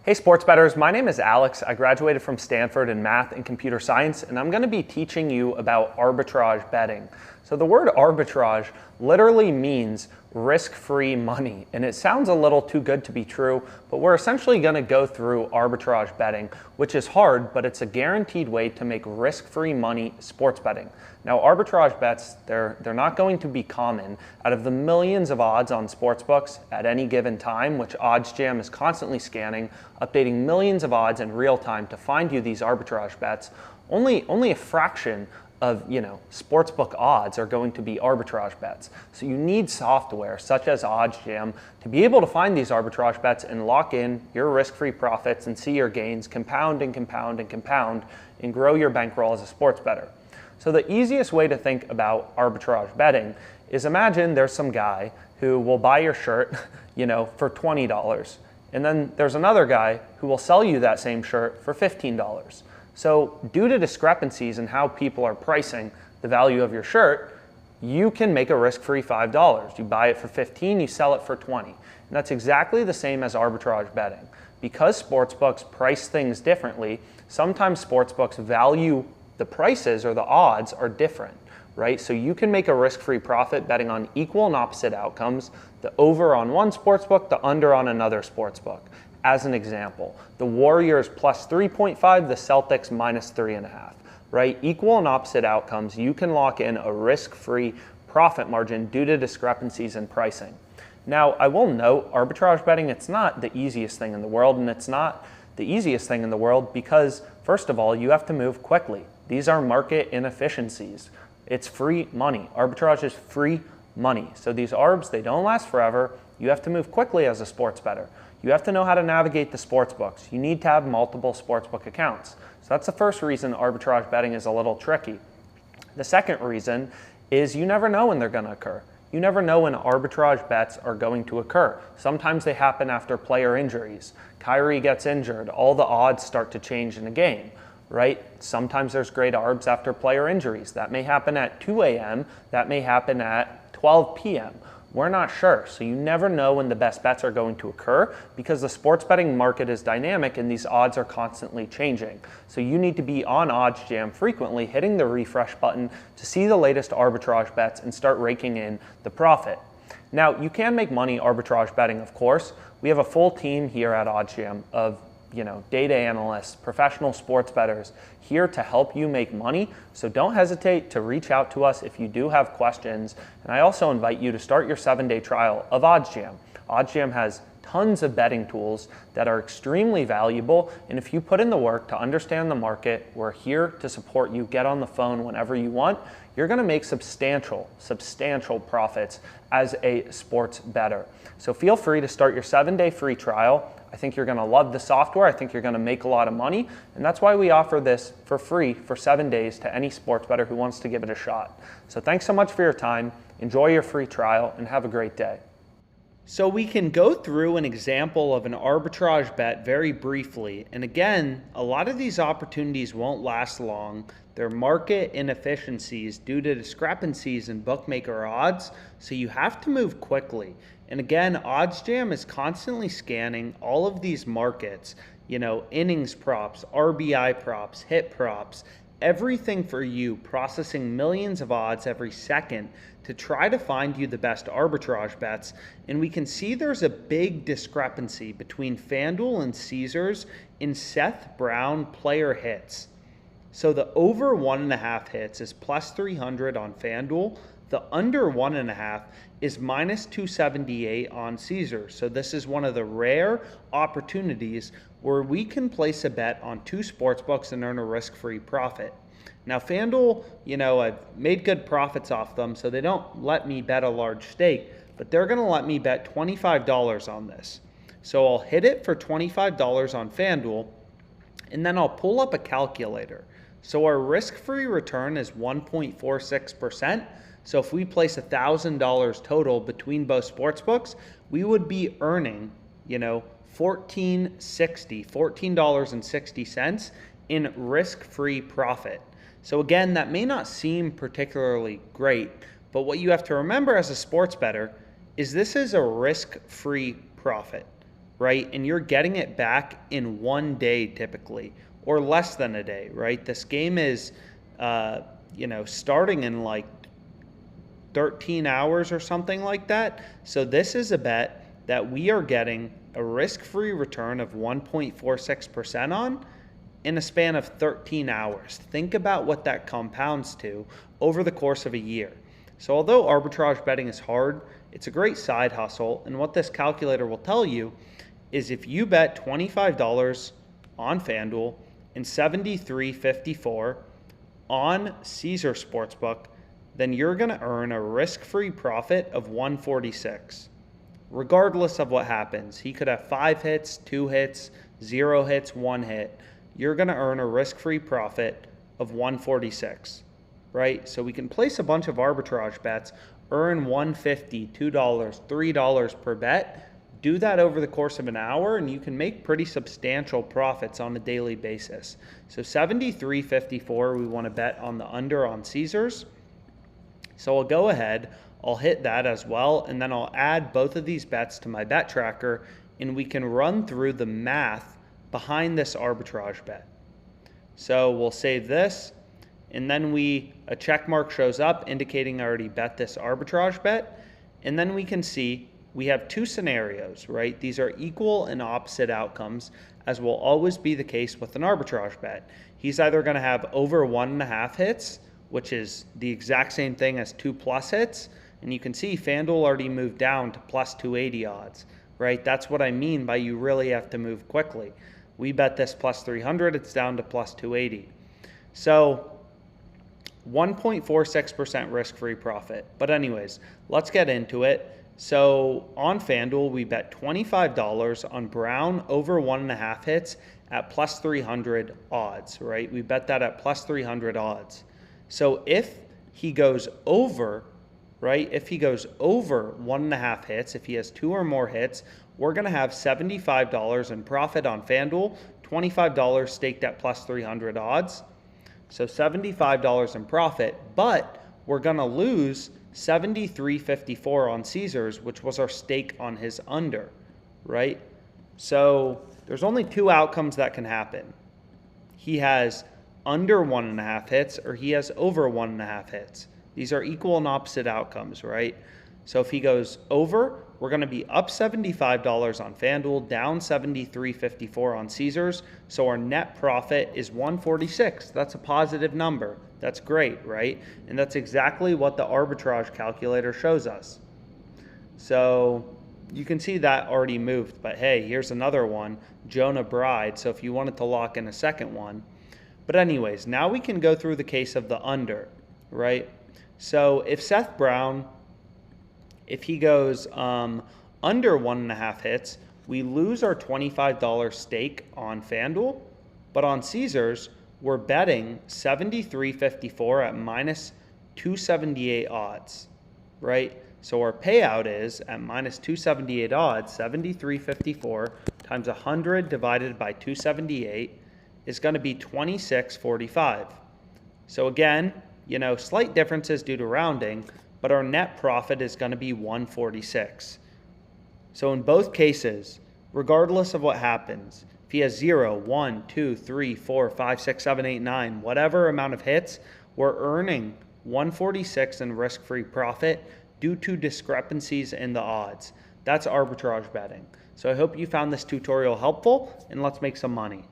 Hey sports bettors, my name is Alex. I graduated from Stanford in math and computer science, and I'm going to be teaching you about arbitrage betting. So the word arbitrage literally means risk-free money, and it sounds a little too good to be true, but we're essentially going to go through arbitrage betting, which is hard, but it's a guaranteed way to make risk-free money sports betting. Now arbitrage bets, they're not going to be common. Out of the millions of odds on sportsbooks at any given time, which OddsJam is constantly scanning, updating millions of odds in real time to find you these arbitrage bets, only a fraction of sportsbook odds are going to be arbitrage bets. So you need software such as OddsJam to be able to find these arbitrage bets and lock in your risk-free profits and see your gains compound and compound and compound and grow your bankroll as a sports bettor. So the easiest way to think about arbitrage betting is imagine there's some guy who will buy your shirt, for $20. And then there's another guy who will sell you that same shirt for $15. So due to discrepancies in how people are pricing the value of your shirt, you can make a risk-free $5. You buy it for $15, you sell it for $20. And that's exactly the same as arbitrage betting. Because sportsbooks price things differently, sometimes sportsbooks value the prices or the odds are different, right? So you can make a risk-free profit betting on equal and opposite outcomes, the over on one sportsbook, the under on another sportsbook. As an example, the Warriors plus 3.5, the Celtics minus 3.5, right? Equal and opposite outcomes, you can lock in a risk-free profit margin due to discrepancies in pricing. Now, I will note, arbitrage betting, it's not the easiest thing in the world, and it's not the easiest thing in the world because, first of all, you have to move quickly. These are market inefficiencies. It's free money. Arbitrage is free money. So these arbs, they don't last forever. You have to move quickly as a sports bettor. You have to know how to navigate the sports books. You need to have multiple sportsbook accounts. So that's the first reason arbitrage betting is a little tricky. The second reason is you never know when they're going to occur. You never know when arbitrage bets are going to occur. Sometimes they happen after player injuries. Kyrie gets injured, all the odds start to change in a game, right? Sometimes there's great arbs after player injuries. That may happen at 2 a.m., that may happen at 12 p.m. We're not sure, so you never know when the best bets are going to occur because the sports betting market is dynamic and these odds are constantly changing. So you need to be on OddsJam frequently, hitting the refresh button to see the latest arbitrage bets and start raking in the profit. Now, you can make money arbitrage betting, of course. We have a full team here at OddsJam of data analysts, professional sports bettors here to help you make money. So don't hesitate to reach out to us if you do have questions. And I also invite you to start your 7-day trial of OddsJam. OddsJam has tons of betting tools that are extremely valuable. And if you put in the work to understand the market, we're here to support you. Get on the phone whenever you want. You're going to make substantial profits as a sports bettor. So feel free to start your 7-day free trial. I think you're going to love the software. I think you're going to make a lot of money. And that's why we offer this for free for 7 days to any sports bettor who wants to give it a shot. So thanks so much for your time. Enjoy your free trial and have a great day. So we can go through an example of an arbitrage bet very briefly. And again, a lot of these opportunities won't last long. They're market inefficiencies due to discrepancies in bookmaker odds. So you have to move quickly. And again, OddsJam is constantly scanning all of these markets, innings props, RBI props, hit props, everything for you, processing millions of odds every second to try to find you the best arbitrage bets. And we can see there's a big discrepancy between FanDuel and Caesars in Seth Brown player hits. So the over 1.5 hits is plus 300 on FanDuel. The under 1.5 is minus 278 on Caesars. So this is one of the rare opportunities where we can place a bet on 2 sportsbooks and earn a risk-free profit. Now FanDuel, I've made good profits off them, so they don't let me bet a large stake, but they're going to let me bet $25 on this. So I'll hit it for $25 on FanDuel, and then I'll pull up a calculator. So our risk-free return is 1.46%. So if we place $1,000 total between both sportsbooks, we would be earning, $14.60 in risk-free profit. So again, that may not seem particularly great, but what you have to remember as a sports bettor is this is a risk-free profit. right? And you're getting it back in 1 day typically, or less than a day, right? This game is, starting in like 13 hours or something like that. So this is a bet that we are getting a risk-free return of 1.46% on in a span of 13 hours. Think about what that compounds to over the course of a year. So although arbitrage betting is hard, it's a great side hustle. And what this calculator will tell you is if you bet $25 on FanDuel and $73.54 on Caesar Sportsbook, then you're going to earn a risk-free profit of $146. Regardless of what happens, he could have 5 hits, 2 hits, 0 hits, 1 hit. You're going to earn a risk-free profit of $146, right? So we can place a bunch of arbitrage bets, earn $1.50, $2, $3 per bet. Do that over the course of an hour, and you can make pretty substantial profits on a daily basis. So $73.54, we want to bet on the under on Caesars. So I'll go ahead, I'll hit that as well, and then I'll add both of these bets to my bet tracker, and we can run through the math behind this arbitrage bet. So we'll save this, and then a check mark shows up indicating I already bet this arbitrage bet, and then we can see we have 2 scenarios, right? These are equal and opposite outcomes, as will always be the case with an arbitrage bet. He's either going to have over 1.5 hits, which is the exact same thing as 2+ hits, and you can see FanDuel already moved down to plus 280 odds, right? That's what I mean by you really have to move quickly. We bet this plus 300, it's down to plus 280. So 1.46% risk-free profit. But anyways, let's get into it. So on FanDuel, we bet $25 on Brown over 1.5 hits at plus 300 odds, right? We bet that at plus 300 odds. So if he goes over, right? If he goes over 1.5 hits, if he has 2 or more hits, we're going to have $75 in profit on FanDuel, $25 staked at plus 300 odds. So $75 in profit, but we're going to lose $73.54 on Caesars, which was our stake on his under, right? So there's only 2 outcomes that can happen. He has under 1.5 hits, or he has over 1.5 hits. These are equal and opposite outcomes, right? So if he goes over, we're going to be up $75 on FanDuel, down $73.54 on Caesars. So our net profit is $146. That's a positive number. That's great, right? And that's exactly what the arbitrage calculator shows us. So you can see that already moved, but hey, here's another one, Jonah Bride. So if you wanted to lock in a second one. But anyways, now we can go through the case of the under, right? So if Seth Brown, if he goes under 1.5 hits, we lose our $25 stake on FanDuel, but on Caesars, we're betting $73.54 at minus 278 odds, right? So our payout is at minus 278 odds, $73.54 times 100 divided by 278 is going to be $26.45. So again, slight differences due to rounding, but our net profit is going to be $146. So in both cases, regardless of what happens, if he has 0, 1, 2, 3, 4, 5, 6, 7, 8, 9, whatever amount of hits, we're earning $146 in risk-free profit due to discrepancies in the odds. That's arbitrage betting. So I hope you found this tutorial helpful, and let's make some money.